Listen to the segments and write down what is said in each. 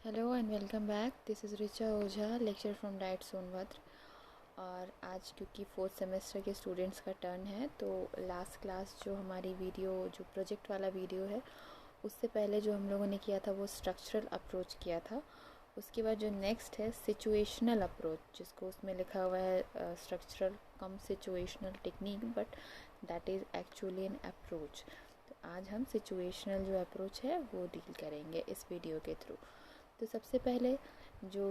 Hello and welcome back. This is Richa Ojha, lecture from diet Sonbhadra. और आज क्योंकि fourth semester के स्टूडेंट्स का टर्न है तो लास्ट क्लास जो हमारी वीडियो जो प्रोजेक्ट वाला वीडियो है उससे पहले जो हम लोगों ने किया था वो स्ट्रक्चरल अप्रोच किया था। उसके बाद जो नेक्स्ट है सिचुएशनल अप्रोच, जिसको उसमें लिखा हुआ है structural come situational technique, but that is actually an approach. तो आज हम सिचुएशनल जो अप्रोच है वो डील करेंगे इस वीडियो के थ्रू। तो सबसे पहले जो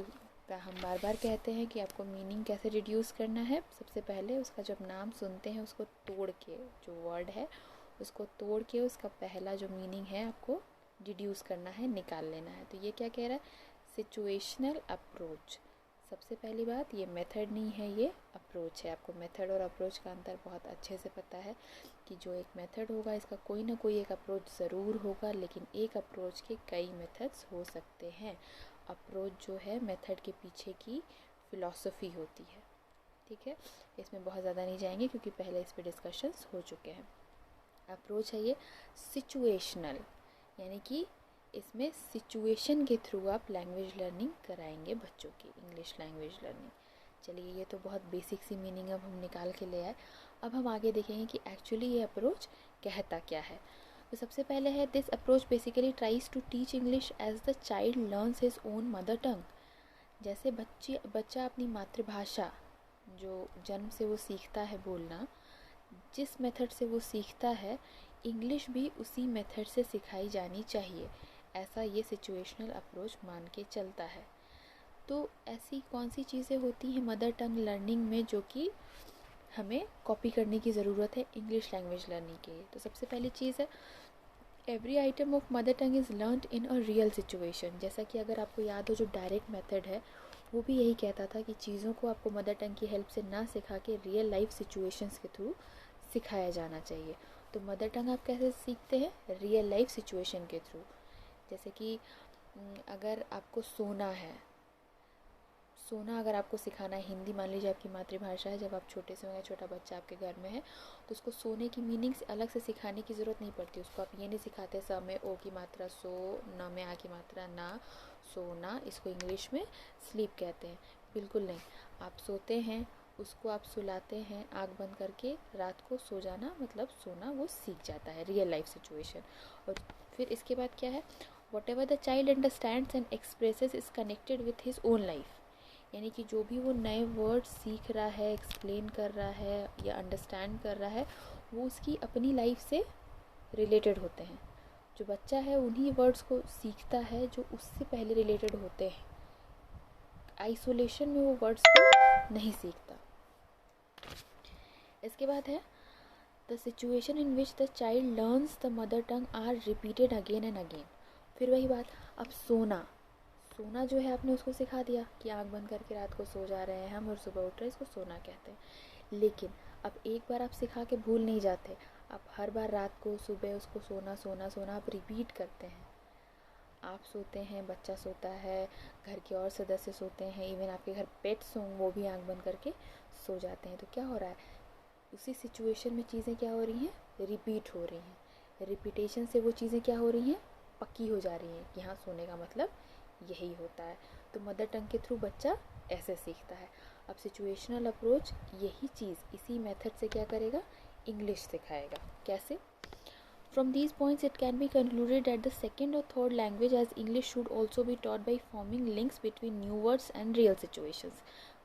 हम बार बार कहते हैं कि आपको मीनिंग कैसे रिड्यूस करना है, सबसे पहले उसका जब नाम सुनते हैं उसको तोड़ के, जो वर्ड है उसको तोड़ के उसका पहला जो मीनिंग है आपको डिड्यूस करना है, निकाल लेना है। तो ये क्या कह रहा है? Situational approach. सबसे पहली बात, ये मेथड नहीं है, ये अप्रोच है। आपको मेथड और अप्रोच का अंतर बहुत अच्छे से पता है कि जो एक मेथड होगा इसका कोई ना कोई एक अप्रोच ज़रूर होगा, लेकिन एक अप्रोच के कई मेथड्स हो सकते हैं। अप्रोच जो है मेथड के पीछे की फ़िलॉसफी होती है। ठीक है, इसमें बहुत ज़्यादा नहीं जाएंगे क्योंकि पहले इस पर डिस्कशंस हो चुके हैं। अप्रोच है ये सिचुएशनल, यानी कि इसमें सिचुएशन के थ्रू आप लैंग्वेज लर्निंग कराएंगे बच्चों की, इंग्लिश लैंग्वेज लर्निंग। चलिए, ये तो बहुत बेसिक सी मीनिंग अब हम निकाल के ले आए। अब हम आगे देखेंगे कि एक्चुअली ये अप्रोच कहता क्या है। तो सबसे पहले है, this approach basically tries to teach English as the child learns his own mother tongue. जैसे बच्चा अपनी मातृभाषा जो जन्म से वो सीखता है बोलना, जिस मेथड से वो सीखता है, इंग्लिश भी उसी मेथड से सिखाई जानी चाहिए, ऐसा ये सिचुएशनल अप्रोच मान के चलता है। तो ऐसी कौन सी चीज़ें होती हैं मदर टंग लर्निंग में जो कि हमें कॉपी करने की ज़रूरत है इंग्लिश लैंग्वेज लर्निंग के लिए? तो सबसे पहली चीज़ है, every item of mother tongue is learned in a real situation. जैसा कि अगर आपको याद हो, जो डायरेक्ट मेथड है वो भी यही कहता था कि चीज़ों को आपको मदर टंग की हेल्प से ना सिखा के रियल लाइफ सिचुएशंस के थ्रू सिखाया जाना चाहिए। तो मदर टंग आप कैसे सीखते हैं? रियल लाइफ सिचुएशन के थ्रू। जैसे कि अगर आपको सोना है, सोना अगर आपको सिखाना है, हिंदी मान लीजिए आपकी मातृभाषा है, जब आप छोटे से होंगे, छोटा बच्चा आपके घर में है, तो उसको सोने की मीनिंग्स अलग से सिखाने की ज़रूरत नहीं पड़ती। उसको आप ये नहीं सिखाते स में ओ की मात्रा सो, न में आ की मात्रा ना, सोना, इसको इंग्लिश में स्लीप कहते हैं। बिल्कुल नहीं, आप सोते हैं, उसको आप सुलाते हैं आँख बंद करके, रात को सो जाना मतलब सोना, वो सीख जाता है रियल लाइफ सिचुएशन। और फिर इसके बाद क्या है, what ever the child understands and expresses is connected with his own life. यानी कि जो भी वो नए वर्ड सीख रहा है, एक्सप्लेन कर रहा है या अंडरस्टैंड कर रहा है, वो उसकी अपनी लाइफ से रिलेटेड होते हैं। जो बच्चा है उन्हीं वर्ड्स को सीखता है जो उससे पहले रिलेटेड होते हैं। आइसोलेशन में वो वर्ड्स को नहीं सीखता। इसके बाद है, the situation in which the child learns the mother tongue are repeated again and again. फिर वही बात, अब सोना, सोना जो है आपने उसको सिखा दिया कि आँख बंद करके रात को सो जा रहे हैं हम और सुबह उठ रहे हैं, इसको सोना कहते हैं। लेकिन अब एक बार आप सिखा के भूल नहीं जाते, आप हर बार रात को सुबह उसको सोना सोना सोना आप रिपीट करते हैं। आप सोते हैं, बच्चा सोता है, घर के और सदस्य सोते हैं, इवन आपके घर पेट्स हों वो भी आँख बंद करके सो जाते हैं। तो क्या हो रहा है, उसी सिचुएशन में चीज़ें क्या हो रही हैं, रिपीट हो रही हैं। रिपीटेशन से वो चीज़ें क्या हो रही हैं, पक्की हो जा रही हैं कि हाँ, सोने का मतलब यही होता है। तो मदर टंग के थ्रू बच्चा ऐसे सीखता है। अब सिचुएशनल अप्रोच यही चीज़ इसी मेथड से क्या करेगा, इंग्लिश सिखाएगा। कैसे? From these points it can be concluded that the second or third language as English should also be taught by forming links between new words and real situations.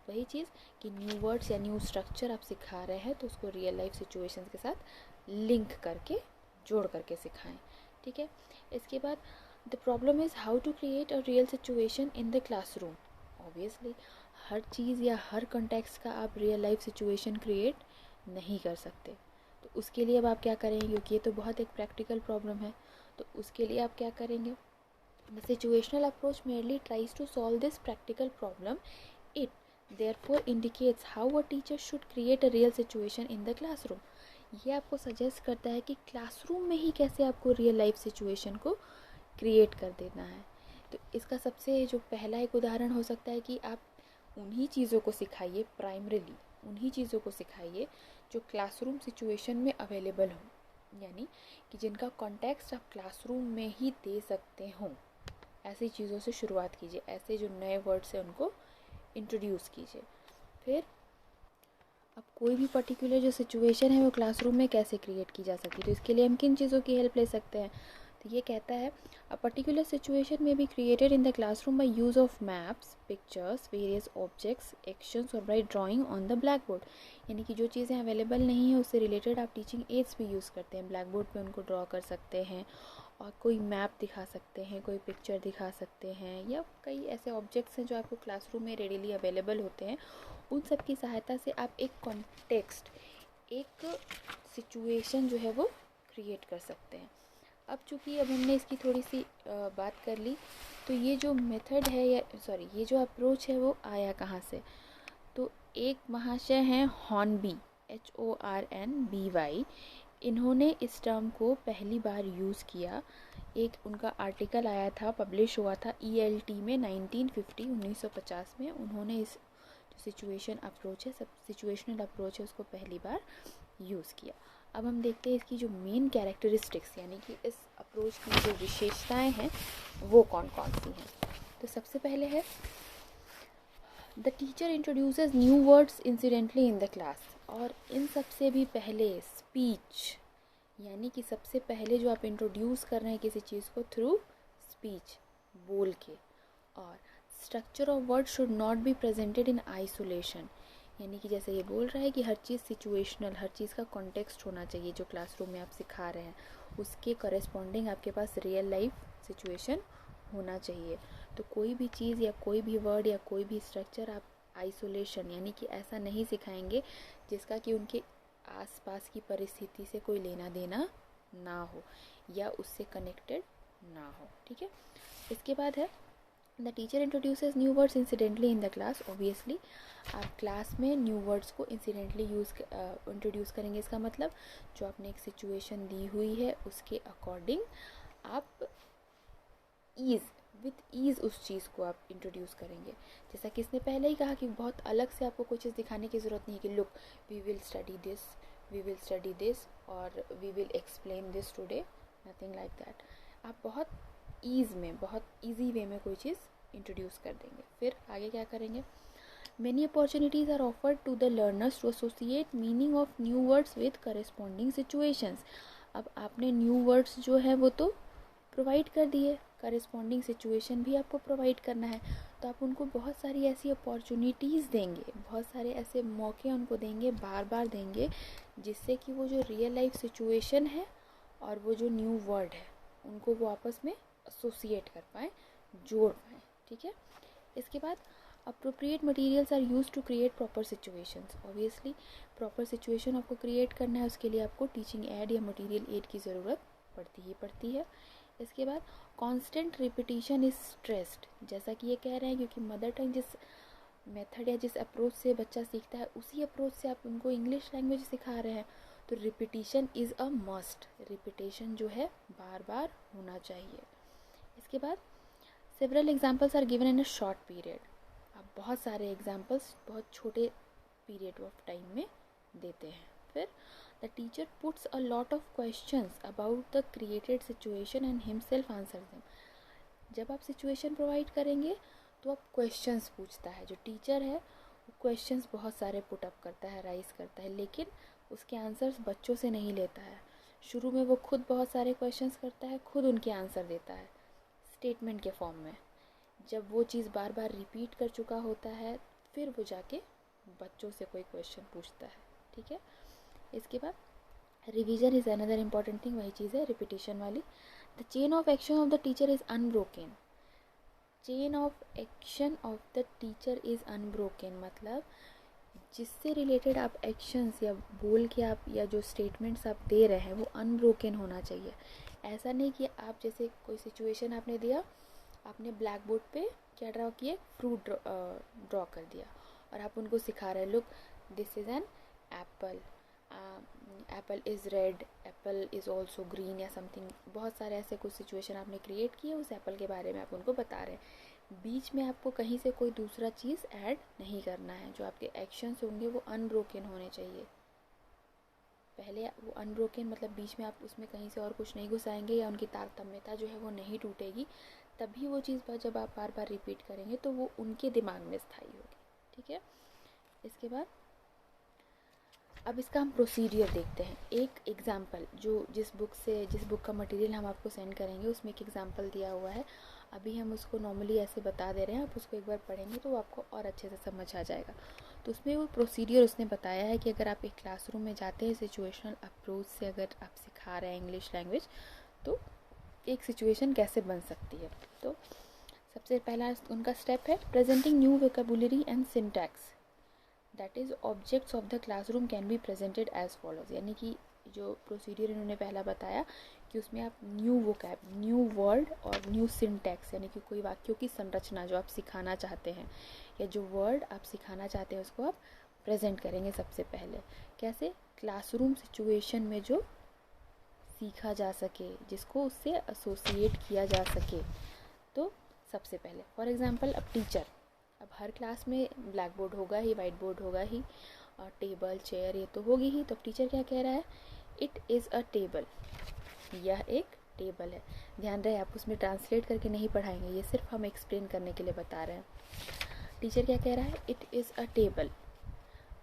वही चीज़ कि new words या new structure आप सिखा रहे हैं तो उसको real life situations के साथ लिंक करके, जोड़ करके सिखाएं। ठीक है, इसके बाद the problem is how to create a real situation in the classroom. Obviously हर चीज़ या हर कंटेक्स्ट का आप रियल लाइफ सिचुएशन क्रिएट नहीं कर सकते। तो उसके लिए अब आप क्या करेंगे, क्योंकि ये तो बहुत एक प्रैक्टिकल प्रॉब्लम है, तो उसके लिए आप क्या करेंगे, the situational approach merely tries to solve this practical problem. It therefore indicates how a teacher should create a real situation in the classroom. ये आपको सजेस्ट करता है कि क्लासरूम में ही कैसे आपको रियल लाइफ सिचुएशन को क्रिएट कर देना है। तो इसका सबसे जो पहला एक उदाहरण हो सकता है कि आप उन्हीं चीज़ों को सिखाइए, प्राइमरीली उन्हीं चीज़ों को सिखाइए जो क्लासरूम सिचुएशन में अवेलेबल हो, यानी कि जिनका कॉन्टेक्स्ट आप क्लासरूम में ही दे सकते हों। ऐसी चीज़ों से शुरुआत कीजिए, ऐसे जो नए वर्ड्स हैं उनको इंट्रोड्यूस कीजिए। फिर अब कोई भी पर्टिकुलर जो सिचुएशन है वो क्लासरूम में कैसे क्रिएट की जा सकती है, तो इसके लिए हम किन चीज़ों की हेल्प ले सकते हैं। तो ये कहता है अ पर्टिकुलर सिचुएशन में be created in the classroom by use of maps, pictures, various objects, actions और by drawing on the black board. यानी कि जो चीज़ें अवेलेबल नहीं है उससे रिलेटेड आप टीचिंग एड्स भी यूज़ करते हैं, ब्लैक बोर्ड पर उनको ड्रॉ कर सकते हैं और कोई मैप दिखा सकते हैं, कोई पिक्चर दिखा सकते हैं, या कई ऐसे ऑब्जेक्ट्स हैं जो आपको क्लासरूम में रेडीली अवेलेबल होते हैं। उन सब की सहायता से आप एक कॉन्टेक्स्ट, एक सिचुएशन जो है वो क्रिएट कर सकते हैं। अब चूँकि अब हमने इसकी थोड़ी सी बात कर ली, तो ये जो मेथड है या सॉरी ये जो अप्रोच है वो आया कहाँ से। तो एक महाशय हैं हॉर्नबी, HORNBY, इन्होंने इस टर्म को पहली बार यूज़ किया। एक उनका आर्टिकल आया था, पब्लिश हुआ था ELT में 1950 में। उन्होंने इस जो सिचुएशन अप्रोच है, सब सिचुएशनल अप्रोच है, उसको पहली बार यूज़ किया। अब हम देखते हैं इसकी जो मेन कैरेक्टरिस्टिक्स यानी कि इस अप्रोच की जो विशेषताएं हैं वो कौन कौन सी हैं। तो सबसे पहले है the teacher introduces new words incidentally in the class. और इन सबसे भी पहले स्पीच, यानी कि सबसे पहले जो आप इंट्रोड्यूस कर रहे हैं किसी चीज़ को थ्रू स्पीच, बोल के। और structure of word should not be presented in isolation, यानी कि जैसे ये बोल रहा है कि हर चीज़ सिचुएशनल, हर चीज़ का कॉन्टेक्स्ट होना चाहिए। जो क्लासरूम में आप सिखा रहे हैं उसके कॉरेस्पॉन्डिंग आपके पास रियल लाइफ सिचुएशन होना चाहिए। तो कोई भी चीज़ या कोई भी वर्ड या कोई भी स्ट्रक्चर आप आइसोलेशन यानी कि ऐसा नहीं सिखाएंगे जिसका कि उनके आसपास की परिस्थिति से कोई लेना देना ना हो या उससे कनेक्टेड ना हो। ठीक है। इसके बाद है the teacher introduces new words incidentally in the class. Obviously आप क्लास में न्यू वर्ड्स को इंसिडेंटली इंट्रोड्यूस करेंगे। इसका मतलब जो आपने एक सिचुएशन दी हुई है उसके अकॉर्डिंग आप विथ ईज़ उस चीज़ को आप इंट्रोड्यूस करेंगे। जैसा कि इसने पहले ही कहा कि बहुत अलग से आपको कोई चीज़ दिखाने की ज़रूरत नहीं है कि look we will study this और we will explain this today, nothing like that. आप बहुत बहुत ईजी वे में कोई चीज़ इंट्रोड्यूस कर देंगे। फिर आगे क्या करेंगे, Many opportunities are offered to the learners to associate meaning of new words with corresponding situations। अब आपने new words जो है वो तो प्रोवाइड कर दिए, corresponding situation भी आपको प्रोवाइड करना है। तो आप उनको बहुत सारी ऐसी अपॉर्चुनिटीज़ देंगे, बहुत सारे ऐसे मौके उनको देंगे, बार बार देंगे, जिससे कि वो जो रियल लाइफ सिचुएशन है और वो जो न्यू वर्ड है उनको वो आपस में एसोसिएट कर पाएँ, जोड़ पाएँ। ठीक है। इसके बाद appropriate materials are used to create proper situations। obviously proper situation आपको create करना है, उसके लिए आपको teaching aid या material aid की ज़रूरत पड़ती है। इसके बाद constant repetition is stressed। जैसा कि ये कह रहे हैं क्योंकि मदर टंग जिस मेथड या जिस अप्रोच से बच्चा सीखता है उसी अप्रोच से आप उनको इंग्लिश लैंग्वेज सिखा रहे हैं, तो repetition is a must. Repetition जो है बार बार होना चाहिए। इसके बाद several examples are given in a short period। आप बहुत सारे एग्जाम्पल्स बहुत छोटे पीरियड ऑफ टाइम में देते हैं। फिर the teacher puts a lot of questions about the created situation and himself answer them. जब आप सिचुएशन प्रोवाइड करेंगे तो आप क्वेश्चंस पूछता है, जो टीचर है वो क्वेश्चंस बहुत सारे पुटअप करता है, राइज करता है, लेकिन उसके आंसर्स बच्चों से नहीं लेता है। शुरू में वो खुद बहुत सारे क्वेश्चंस करता है, खुद उनके आंसर देता है स्टेटमेंट के फॉर्म में। जब वो चीज़ बार बार रिपीट कर चुका होता है फिर वो जाके बच्चों से कोई क्वेश्चन पूछता है। ठीक है। इसके बाद revision is another important thing, वही चीज़ है रिपीटिशन वाली। The chain of action of the teacher is unbroken. Chain of action of the teacher is unbroken मतलब जिससे रिलेटेड आप एक्शंस या बोल के आप या जो स्टेटमेंट्स आप दे रहे हैं वो अनब्रोकन होना चाहिए। ऐसा नहीं कि आप जैसे कोई सिचुएशन आपने दिया, आपने ब्लैक बोर्ड पे क्या ड्रॉ किया, फ्रूट ड्रॉ कर दिया और आप उनको सिखा रहे हैं, look this is an apple, Apple is red, Apple is also green या समथिंग। बहुत सारे ऐसे कुछ सिचुएशन आपने क्रिएट किए, उस एप्पल के बारे में आप उनको बता रहे हैं। बीच में आपको कहीं से कोई दूसरा चीज़ ऐड नहीं करना है। जो आपके एक्शंस होंगे वो अनब्रोकन होने चाहिए। पहले वो अनब्रोकन मतलब बीच में आप उसमें कहीं से और कुछ नहीं घुसाएंगे या उनकी तारतम्यता जो है वो नहीं टूटेगी, तभी वो चीज़ जब आप बार बार रिपीट करेंगे तो वो उनके दिमाग में स्थायी होगी। ठीक है, इसके बाद अब इसका हम प्रोसीडियर देखते हैं। एक एग्जाम्पल जो जिस बुक का मटेरियल हम आपको सेंड करेंगे उसमें एक एग्जाम्पल दिया हुआ है। अभी हम उसको नॉर्मली ऐसे बता दे रहे हैं, आप उसको एक बार पढ़ेंगे तो आपको और अच्छे से समझ आ जाएगा। तो उसमें वो प्रोसीडियर उसने बताया है कि अगर आप एक क्लासरूम में जाते हैं, सिचुएशनल अप्रोच से अगर आप सिखा रहे हैं इंग्लिश लैंग्वेज, तो एक सिचुएशन कैसे बन सकती है। तो सबसे पहला उनका स्टेप है presenting new vocabulary and syntax, that is objects of the classroom can be presented as follows. यानी कि जो प्रोसीडियर इन्होंने पहला बताया कि उसमें आप न्यू वोकैब, न्यू वर्ड और न्यू सिंटैक्स, यानी कि कोई वाक्यों की संरचना जो आप सिखाना चाहते हैं या जो वर्ड आप सिखाना चाहते हैं उसको आप प्रेजेंट करेंगे सबसे पहले। कैसे? क्लासरूम सिचुएशन में जो सीखा जा सके, जिसको उससे एसोसिएट किया जा सके। तो सबसे पहले फॉर एग्जांपल अब टीचर, अब हर क्लास में ब्लैक बोर्ड होगा ही, वाइट बोर्ड होगा ही, और टेबल चेयर ये तो होगी ही। तो टीचर क्या कह रहा है? इट इज़ अ टेबल, यह एक टेबल है। ध्यान रहे आप उसमें ट्रांसलेट करके नहीं पढ़ाएंगे, ये सिर्फ हम एक्सप्लेन करने के लिए बता रहे हैं। टीचर क्या कह रहा है? It is a table,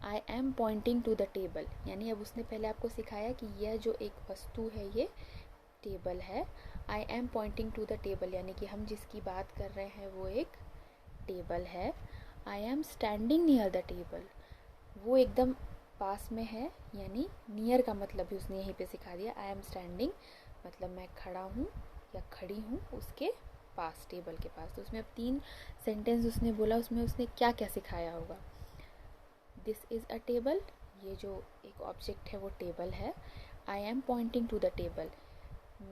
I am pointing to the table. यानी अब उसने पहले आपको सिखाया कि यह जो एक वस्तु है ये टेबल है। I am pointing to the table यानी कि हम जिसकी बात कर रहे हैं वो एक टेबल है। I am standing near the table, वो एकदम पास में है, यानी नियर का मतलब भी उसने यहीं पे सिखा दिया। आई एम स्टैंडिंग मतलब मैं खड़ा हूँ या खड़ी हूँ उसके पास, टेबल के पास। तो उसमें अब 3 सेंटेंस उसने बोला, उसमें उसने क्या क्या सिखाया होगा। दिस इज़ अ टेबल, ये जो एक ऑब्जेक्ट है वो टेबल है। I am pointing to the table,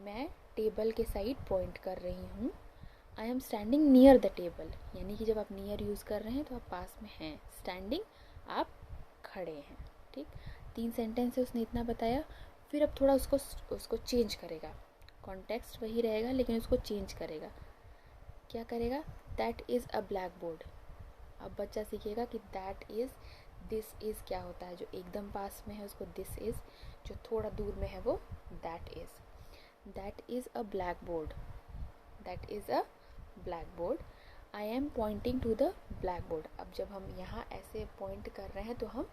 मैं टेबल के साइड पॉइंट कर रही हूँ। I am standing near the table, यानी कि जब आप नियर यूज़ कर रहे हैं तो आप पास में हैं, स्टैंडिंग आप खड़े हैं। ठीक, 3 सेंटेंस से उसने इतना बताया। फिर अब थोड़ा उसको चेंज करेगा, कॉन्टेक्स्ट वही रहेगा लेकिन उसको चेंज करेगा। क्या करेगा? That is a black board. अब बच्चा सीखेगा कि दैट इज़, दिस इज़ क्या होता है, जो एकदम पास में है उसको दिस इज़, जो थोड़ा दूर में है वो that is. That is a black board, that is a black board. I am pointing to the black board. अब जब हम यहाँ ऐसे पॉइंट कर रहे हैं तो हम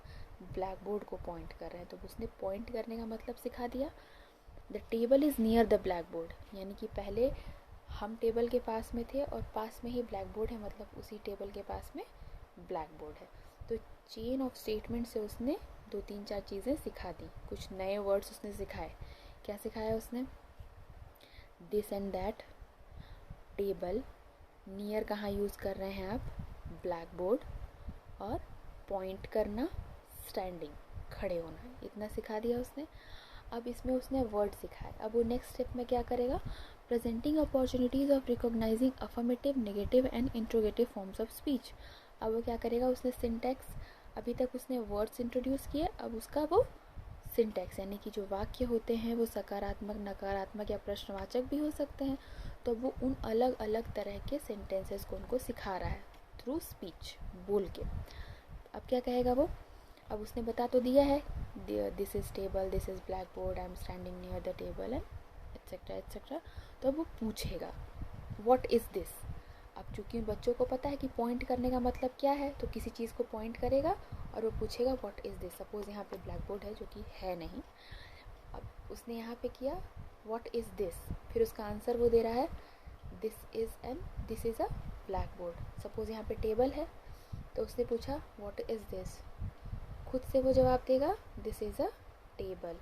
ब्लैक बोर्ड को पॉइंट कर रहे हैं, तो उसने पॉइंट करने का मतलब सिखा दिया। The table is near the black board, यानी कि पहले हम टेबल के पास में थे और पास में ही ब्लैक बोर्ड है, मतलब उसी टेबल के पास में ब्लैक बोर्ड है। तो चेन ऑफ स्टेटमेंट से उसने 2-3-4 चीज़ें सिखा दी, कुछ नए वर्ड्स उसने सिखाए। क्या सिखाया उसने? This and that, table, near कहाँ यूज़ कर रहे हैं आप? ब्लैक बोर्ड, और पॉइंट करना, स्टैंडिंग, खड़े होना, इतना सिखा दिया उसने। अब इसमें उसने वर्ड सिखाए। अब वो नेक्स्ट स्टेप में क्या करेगा? Presenting opportunities of recognising affirmative, negative and interrogative forms of speech. अब वो क्या करेगा? उसने सिंटैक्स, अभी तक उसने वर्ड्स इंट्रोड्यूस किए, अब उसका वो सिंटैक्स, यानी कि जो वाक्य होते हैं वो सकारात्मक, नकारात्मक या प्रश्नवाचक भी हो सकते हैं, तो वो उन अलग अलग तरह के सेंटेंसेस को उनको सिखा रहा है थ्रू स्पीच, बोल के। अब क्या कहेगा वो? अब उसने बता तो दिया है, this is table, this is black board, I am standing near the table and etcetera etcetera. तो अब वो पूछेगा व्हाट इज़ दिस। अब चूँकि बच्चों को पता है कि पॉइंट करने का मतलब क्या है, तो किसी चीज़ को पॉइंट करेगा और वो पूछेगा व्हाट इज़ दिस। सपोज़ यहाँ पे ब्लैक बोर्ड है जो कि है नहीं, अब उसने यहाँ पे किया व्हाट इज़ दिस, फिर उसका आंसर वो दे रहा है this is a black board. Suppose यहाँ पे टेबल है तो उसने पूछा व्हाट इज़ दिस, खुद से वो जवाब देगा दिस इज़ अ टेबल।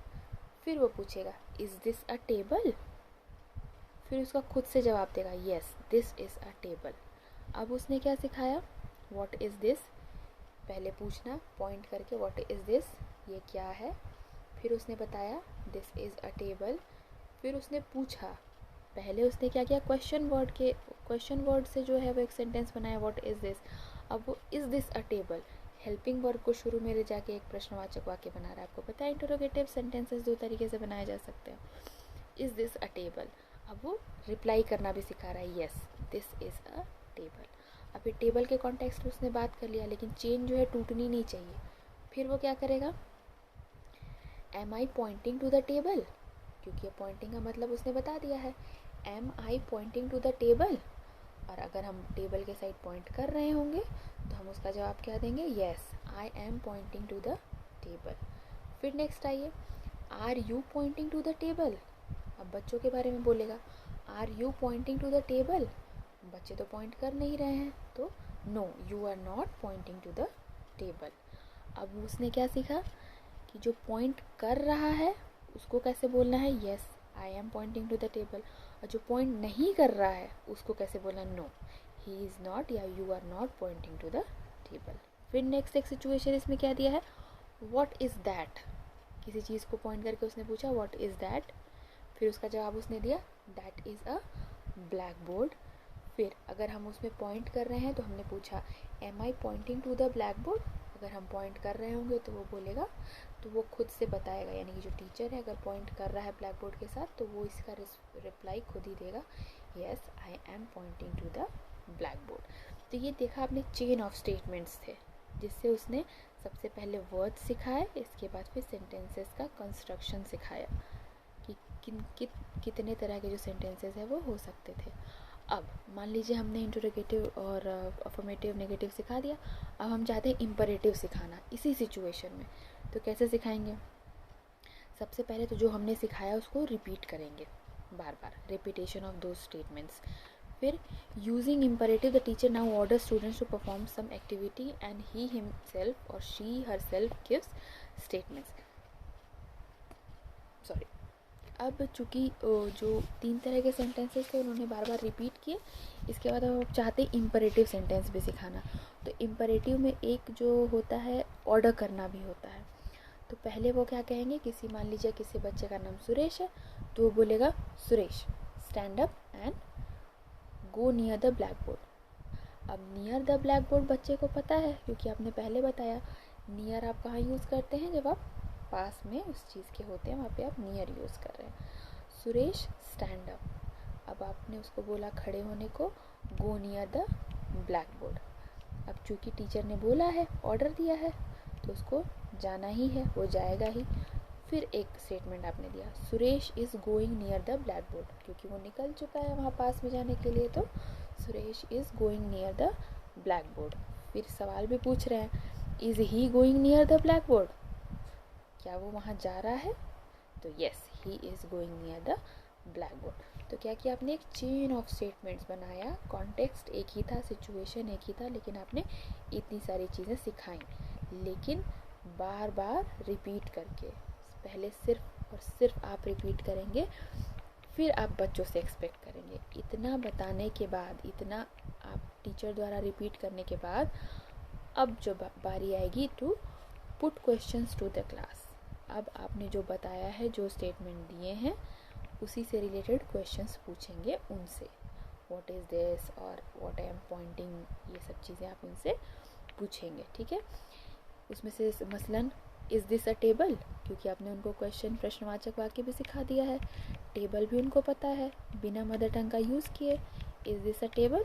फिर वो पूछेगा इज़ दिस अ टेबल, फिर उसका खुद से जवाब देगा yes this is a table. अब उसने क्या सिखाया? व्हाट इज़ दिस, पहले पूछना पॉइंट करके व्हाट इज़ दिस, ये क्या है। फिर उसने बताया दिस इज़ अ टेबल। फिर उसने पूछा, पहले उसने क्या किया? क्वेश्चन वर्ड से जो है वो एक सेंटेंस बनाया व्हाट इज़ दिस। अब वो is this a table, helping verb को शुरू में ले जाके एक प्रश्नवाचक वाक्य बना रहा है। आपको पता है इंटरोगेटिव सेंटेंसेस 2 तरीके से बनाए जा सकते हैं। इज़ दिस अ टेबल, अब वो रिप्लाई करना भी सिखा रहा है, yes this is a table. अभी टेबल के कॉन्टेक्स्ट में उसने बात कर लिया, लेकिन चेन जो है टूटनी नहीं चाहिए। फिर वो क्या करेगा? Am I pointing to the table, क्योंकि पॉइंटिंग का मतलब उसने बता दिया है। Am I pointing to the table, और अगर हम टेबल के साइड पॉइंट कर रहे होंगे तो हम उसका जवाब क्या देंगे, yes I am pointing to the table. फिर नेक्स्ट आइए, are you pointing to the table. अब बच्चों के बारे में बोलेगा, are you pointing to the table, बच्चे तो पॉइंट कर नहीं रहे हैं, तो no you are not pointing to the table. अब उसने क्या सीखा कि जो पॉइंट कर रहा है उसको कैसे बोलना है, yes I am pointing to the table, और जो पॉइंट नहीं कर रहा है उसको कैसे बोलना, नो ही इज़ नॉट या you are not pointing to the table. फिर नेक्स्ट एक सिचुएशन इसमें क्या दिया है, व्हाट इज़ दैट, किसी चीज़ को पॉइंट करके उसने पूछा व्हाट इज़ दैट, फिर उसका जवाब उसने दिया that is a black board. फिर अगर हम उसमें पॉइंट कर रहे हैं तो हमने पूछा am I pointing to the black board, अगर हम पॉइंट कर रहे होंगे तो वो बोलेगा, तो वो खुद से बताएगा, यानी कि जो टीचर है अगर पॉइंट कर रहा है ब्लैक बोर्ड के साथ तो वो इसका रिप्लाई खुद ही देगा, yes I am pointing to the black board. तो ये देखा आपने चेन ऑफ स्टेटमेंट्स थे, जिससे उसने सबसे पहले वर्ड सिखाए, इसके बाद फिर सेंटेंसेस का कंस्ट्रक्शन सिखाया कि कितने तरह के जो सेंटेंसेस है वो हो सकते थे। अब मान लीजिए हमने इंटरोगेटिव और अफर्मेटिव नेगेटिव सिखा दिया, अब हम चाहते हैं इम्परेटिव सिखाना इसी सिचुएशन में, तो कैसे सिखाएंगे, सबसे पहले तो जो हमने सिखाया उसको रिपीट करेंगे बार बार, रिपीटेशन ऑफ दो स्टेटमेंट्स। फिर using imperative the teacher now order students to perform some activity and he himself और she herself gives statements. Sorry, अब चूँकि जो 3 तरह के सेंटेंसेस थे उन्होंने बार बार रिपीट किए, इसके बाद अब आप चाहते हैं इम्परेटिव सेंटेंस भी सिखाना, तो इम्परेटिव में एक जो होता है ऑर्डर करना भी होता है। तो पहले वो क्या कहेंगे, किसी मान लीजिए किसी बच्चे का नाम सुरेश है तो वो बोलेगा Suresh stand up and go near the black board. अब नियर द ब्लैक बोर्ड बच्चे को पता है क्योंकि आपने पहले बताया नियर आप कहाँ यूज़ करते हैं, जब आप पास में उस चीज़ के होते हैं वहाँ पे आप नियर यूज़ कर रहे हैं। सुरेश स्टैंड अप, अब आपने उसको बोला खड़े होने को, go near the black board. अब चूँकि टीचर ने बोला है, ऑर्डर दिया है, तो उसको जाना ही है, वो जाएगा ही। फिर एक स्टेटमेंट आपने दिया Suresh is going near the black board, क्योंकि वो निकल चुका है वहाँ पास में जाने के लिए, तो Suresh is going near the black board. फिर सवाल भी पूछ रहे हैं is he going near the black board, क्या वो वहाँ जा रहा है, तो yes he is going near the black board. तो क्या किया आपने, एक चेन ऑफ स्टेटमेंट्स बनाया, कॉन्टेक्स्ट एक ही था, सिचुएशन एक ही था, लेकिन आपने इतनी सारी चीज़ें सिखाई, लेकिन बार बार रिपीट करके। पहले सिर्फ और सिर्फ आप रिपीट करेंगे, फिर आप बच्चों से एक्सपेक्ट करेंगे। इतना बताने के बाद, इतना आप टीचर द्वारा रिपीट करने के बाद, अब जो बारी आएगी to put questions to the class. अब आपने जो बताया है, जो स्टेटमेंट दिए हैं, उसी से रिलेटेड क्वेश्चंस पूछेंगे उनसे, व्हाट इज़ दिस और व्हाट आई एम पॉइंटिंग, ये सब चीज़ें आप उनसे पूछेंगे, ठीक है। उसमें से मसलन इज़ दिस अ टेबल, क्योंकि आपने उनको क्वेश्चन प्रश्नवाचक वाक्य भी सिखा दिया है, टेबल भी उनको पता है बिना मदर टंग का यूज़ किए, इज़ दिस अ टेबल,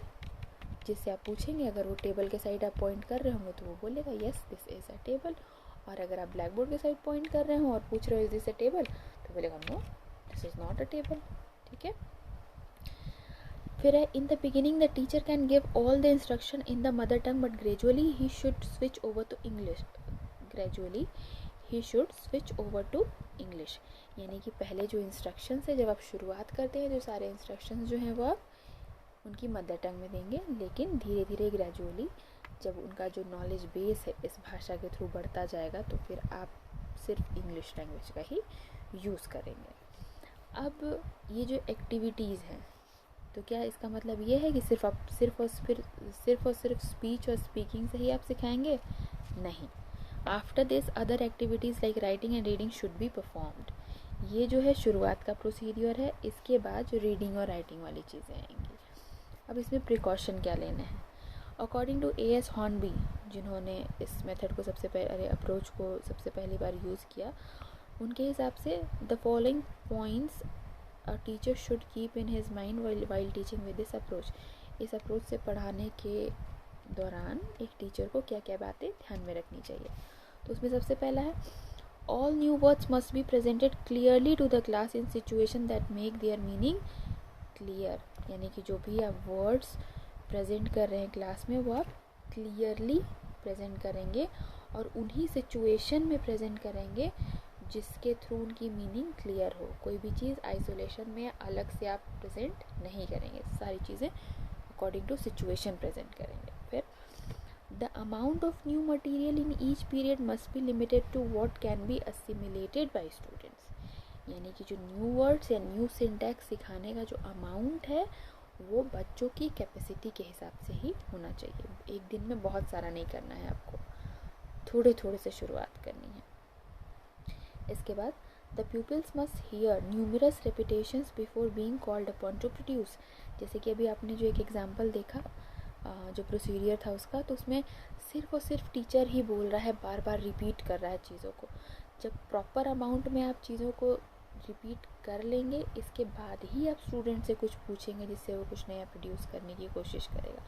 जिससे आप पूछेंगे, अगर वो टेबल के साइड आप पॉइंट कर रहे होंगे तो वो बोलेगा yes this is a table, और अगर आप ब्लैक बोर्ड के साइड पॉइंट कर रहे हो और पूछ रहे हो इज़ दिस अ टेबल, तो बोलेगा no this is not a table, ठीक है। फिर है in the beginning the teacher can give all the instruction in the mother tongue but gradually he should switch over to English, gradually he should switch over to English, यानी कि पहले जो instructions है, जब आप शुरुआत करते हैं, जो सारे इंस्ट्रक्शंस जो हैं वो आप उनकी मदर टंग में देंगे, लेकिन धीरे धीरे ग्रेजुअली जब उनका जो नॉलेज बेस है इस भाषा के थ्रू बढ़ता जाएगा, तो फिर आप सिर्फ इंग्लिश लैंग्वेज का ही यूज़ करेंगे। अब ये जो एक्टिविटीज़ हैं, तो क्या इसका मतलब ये है कि सिर्फ और सिर्फ स्पीच और स्पीकिंग से ही आप सिखाएंगे? नहीं, after this other activities like writing and reading should be performed. ये जो है शुरुआत का प्रोसीडियर है, इसके बाद जो रीडिंग और राइटिंग वाली चीज़ें आएंगी। अब इसमें प्रिकॉशन क्या लेने हैं, अकॉर्डिंग टू A.S. हॉर्नबी, जिन्होंने इस मेथड को अप्रोच को सबसे पहली बार यूज़ किया, उनके हिसाब से the following points a teacher should keep in his mind while teaching with this approach. इस अप्रोच से पढ़ाने के दौरान एक टीचर को क्या क्या बातें ध्यान में रखनी चाहिए। तो उसमें सबसे पहला है all new words must be presented clearly to the class in situation that make their meaning clear, यानी कि जो भी आप वर्ड्स प्रेजेंट कर रहे हैं क्लास में वो आप क्लियरली प्रेजेंट करेंगे और उन्हीं सिचुएशन में प्रेजेंट करेंगे जिसके थ्रू उनकी मीनिंग क्लियर हो। कोई भी चीज़ आइसोलेशन में अलग से आप प्रेजेंट नहीं करेंगे, सारी चीज़ें अकॉर्डिंग टू सिचुएशन प्रेजेंट करेंगे। फिर the amount of new material in each period must be limited to what can be assimilated by students, यानी कि जो न्यू वर्ड्स या न्यू सिंटैक्स सिखाने का जो अमाउंट है वो बच्चों की कैपेसिटी के हिसाब से ही होना चाहिए। एक दिन में बहुत सारा नहीं करना है आपको, थोड़े थोड़े से शुरुआत करनी है। इसके बाद the pupils must here numerous repetitions before being called upon two produce. जैसे कि अभी आपने जो एक एग्जांपल देखा जो प्रोसीडियर था उसका, तो उसमें सिर्फ और सिर्फ टीचर ही बोल रहा है, बार बार रिपीट कर रहा है चीज़ों को। जब प्रॉपर अमाउंट में आप चीज़ों को रिपीट कर लेंगे, इसके बाद ही आप स्टूडेंट से कुछ पूछेंगे जिससे वो कुछ नया प्रोड्यूस करने की कोशिश करेगा।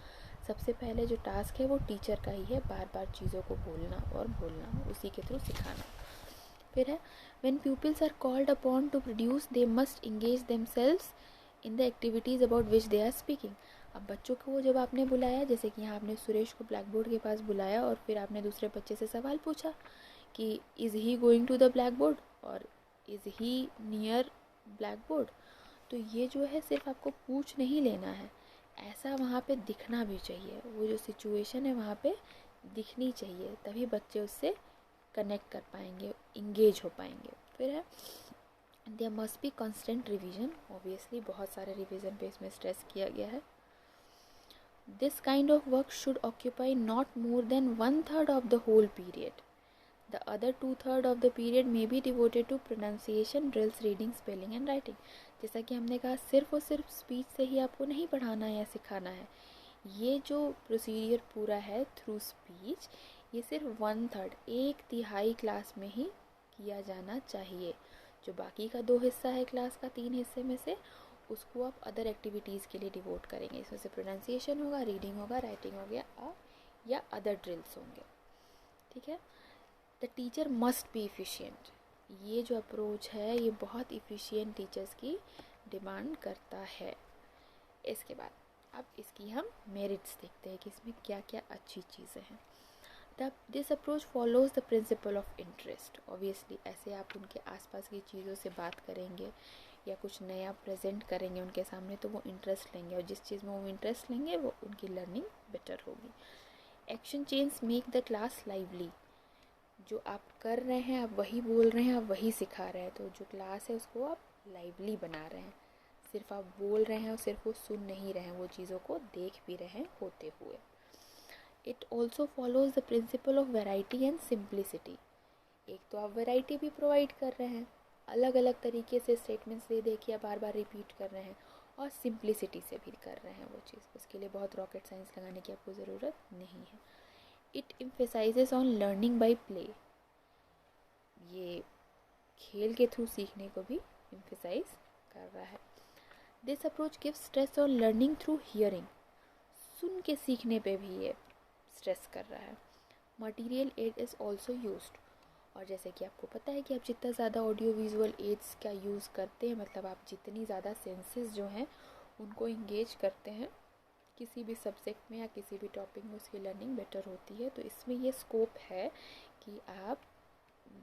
सबसे पहले जो टास्क है वो टीचर का ही है, बार बार चीज़ों को बोलना और बोलना, उसी के थ्रू सिखाना। फिर है when pupils are called upon to produce they must engage themselves in the activities about which they are speaking। अब बच्चों को जब आपने बुलाया, जैसे कि यहाँ आपने सुरेश को ब्लैक बोर्ड के पास बुलाया और फिर आपने दूसरे बच्चे से सवाल पूछा कि is he going to the black board और is he near blackboard, तो ये जो है सिर्फ आपको पूछ नहीं लेना है, ऐसा वहाँ पे दिखना भी चाहिए। वो जो सिचुएशन है वहाँ पे दिखनी चाहिए, तभी बच्चे उससे कनेक्ट कर पाएंगे, इंगेज हो पाएंगे। फिर है there must be constant revision. Obviously बहुत सारे रिवीजन पे इसमें स्ट्रेस किया गया है। This kind of work should occupy not more than 1/3 of the whole period. The other 2/3 of the period may be devoted to pronunciation drills, reading, spelling and writing. जैसा कि हमने कहा, सिर्फ और सिर्फ स्पीच से ही आपको नहीं पढ़ाना है या सिखाना है। ये जो प्रोसीडियर पूरा है थ्रू स्पीच, ये सिर्फ 1/3, 1/3 क्लास में ही किया जाना चाहिए। जो बाकी का 2 हिस्सा है क्लास का 3 हिस्से में से, उसको आप अदर एक्टिविटीज़ के लिए डिवोट करेंगे। इसमें से प्रोनाउंसिएशन होगा, रीडिंग होगा, राइटिंग हो गया या अदर ड्रिल्स होंगे। ठीक है। The teacher must be efficient. ये जो अप्रोच है ये बहुत इफ़िशियंट टीचर्स की डिमांड करता है। इसके बाद अब इसकी हम मेरिट्स देखते हैं कि इसमें क्या क्या अच्छी चीज़ें हैं। This approach follows the principle of interest. Obviously ऐसे आप उनके आसपास की चीज़ों से बात करेंगे या कुछ नया प्रेजेंट करेंगे उनके सामने, तो वो इंटरेस्ट लेंगे और जिस चीज़ में वो इंटरेस्ट लेंगे वो उनकी लर्निंग बेटर होगी। Action change make the class lively. जो आप कर रहे हैं, आप वही बोल रहे हैं, आप वही सिखा रहे हैं, तो जो क्लास है उसको आप लाइवली बना रहे हैं। सिर्फ आप बोल रहे हैं और सिर्फ वो सुन नहीं रहे हैं, वो चीज़ों को देख भी रहे हैं होते हुए। It also follows the principle of variety and simplicity. एक तो आप वेराइटी भी प्रोवाइड कर रहे हैं, अलग अलग तरीके से स्टेटमेंट्स दे दे के आप बार बार रिपीट कर रहे हैं, और सिंप्लिसिटी से भी कर रहे हैं वो चीज़। उसके लिए बहुत रॉकेट साइंस लगाने की आपको ज़रूरत नहीं है। It emphasises on learning by play. ये खेल के थ्रू सीखने को भी एम्फेसाइज कर रहा है। This approach gives stress on learning through hearing. सुन के सीखने पे भी ये स्ट्रेस कर रहा है। Material aid is also used. और जैसे कि आपको पता है कि आप जितना ज़्यादा ऑडियो विजुअल एड्स का यूज़ करते हैं, मतलब आप जितनी ज़्यादा सेंसेस जो हैं उनको इंगेज करते हैं किसी भी सब्जेक्ट में या किसी भी टॉपिक में, उसकी लर्निंग बेटर होती है। तो इसमें ये स्कोप है कि आप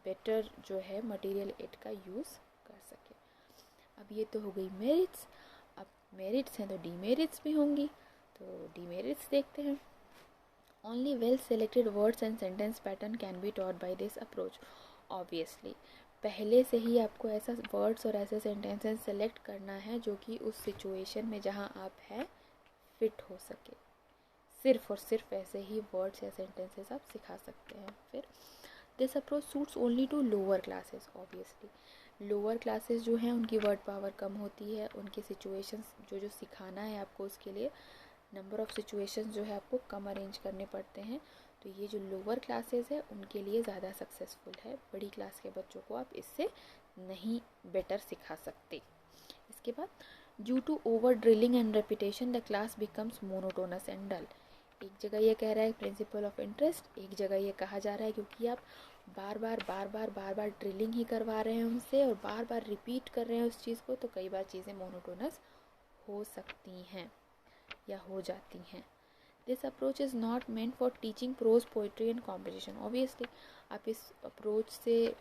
बेटर जो है मटेरियल एड का यूज़ कर सकें। अब ये तो हो गई मेरिट्स। अब मेरिट्स हैं तो डीमेरिट्स भी होंगी, तो डीमेरिट्स देखते हैं। Only well selected words and sentence pattern can be taught by this approach. Obviously पहले से ही आपको ऐसा वर्ड्स और ऐसे सेंटेंसेस सेलेक्ट करना है जो कि उस सिचुएशन में जहाँ आप हैं फिट हो सके। सिर्फ और सिर्फ ऐसे ही वर्ड्स या सेंटेंसेस आप सिखा सकते हैं। फिर this approach suits only to lower classes. Obviously lower classes जो हैं उनकी वर्ड पावर कम होती है, उनके सिचुएशंस जो सिखाना है आपको उसके लिए नंबर ऑफ़ सिचुएशंस जो है आपको कम अरेंज करने पड़ते हैं। तो ये जो लोअर क्लासेस है उनके लिए ज़्यादा सक्सेसफुल है। बड़ी क्लास के बच्चों को आप इससे नहीं बेटर सिखा सकते। इसके बाद due to over drilling and repetition the class becomes monotonous and dull. एक जगह ये कह रहा है प्रिंसिपल ऑफ इंटरेस्ट, एक जगह ये कहा जा रहा है क्योंकि आप बार बार ड्रिलिंग ही करवा रहे हैं उनसे और बार बार रिपीट कर रहे हैं उस चीज़ को, तो कई बार चीज़ें मोनोटोनस हो सकती हैं या हो जाती हैं। This approach is not meant for teaching prose poetry and composition. Obviously आप इस अप्रोच से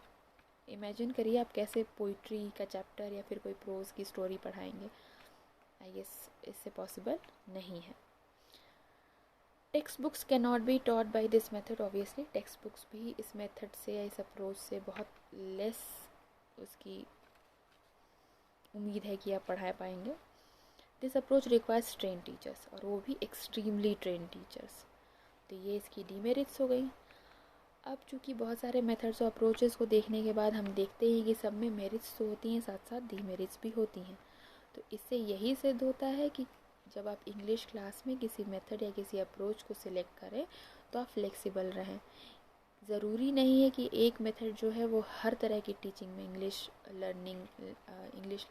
इमेजिन करिए आप कैसे पोइट्री का चैप्टर या फिर कोई प्रोज की स्टोरी पढ़ाएंगे। आई गेस इससे पॉसिबल नहीं है। Text books can not be taught by this method. Obviously text books भी इस मेथड से या इस अप्रोच से बहुत लेस उसकी उम्मीद है कि आप पढ़ा पाएंगे। This approach requires train teachers, और वो भी एक्सट्रीमली ट्रेन टीचर्स। तो ये इसकी डीमेरिट्स हो गई। अब चूँकि बहुत सारे मेथड्स और अप्रोचेस को देखने के बाद हम देखते हैं कि सब में मेरिट्स तो होती हैं, साथ साथ डीमेरिट्स भी होती हैं। तो इससे यही सिद्ध होता है कि जब आप इंग्लिश क्लास में किसी मेथड या किसी अप्रोच को सिलेक्ट करें तो आप फ्लेक्सिबल रहें। ज़रूरी नहीं है कि एक मेथड जो है वो हर तरह की टीचिंग में, इंग्लिश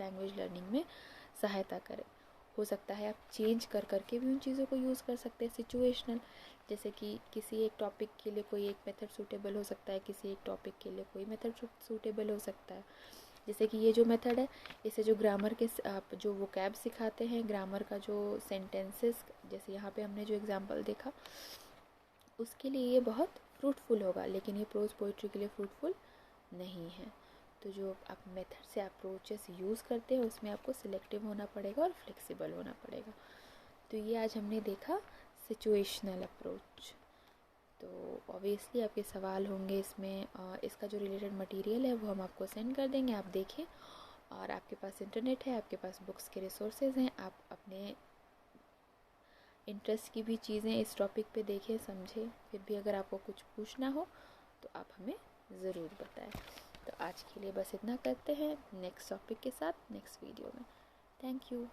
लैंग्वेज लर्निंग में सहायता करे। हो सकता है आप चेंज कर करके भी उन चीज़ों को यूज़ कर सकते हैं सिचुएशनल। जैसे कि किसी एक टॉपिक के लिए कोई एक मेथड सूटेबल हो सकता है, किसी एक टॉपिक के लिए कोई मेथड सूटेबल हो सकता है। जैसे कि ये जो मेथड है, इसे जो ग्रामर के आप जो वोकैब सिखाते हैं, ग्रामर का जो सेंटेंसेस, जैसे यहाँ पे हमने जो एग्जांपल देखा, उसके लिए ये बहुत फ्रूटफुल होगा, लेकिन ये प्रोज पोइट्री के लिए फ्रूटफुल नहीं है। तो जो आप मेथड से अप्रोचेस यूज़ करते हैं उसमें आपको सिलेक्टिव होना पड़ेगा और फ्लेक्सिबल होना पड़ेगा। तो ये आज हमने देखा सिचुएशनल अप्रोच। तो ऑब्वियसली आपके सवाल होंगे इसमें, इसका जो रिलेटेड मटेरियल है वो हम आपको सेंड कर देंगे, आप देखें। और आपके पास इंटरनेट है, आपके पास बुक्स के रिसोर्सेज हैं, आप अपने इंटरेस्ट की भी चीज़ें इस टॉपिक पे देखें, समझें। फिर भी अगर आपको कुछ पूछना हो तो आप हमें ज़रूर बताएं। तो आज के लिए बस इतना करते हैं, नेक्स्ट टॉपिक के साथ नेक्स्ट वीडियो में। Thank you.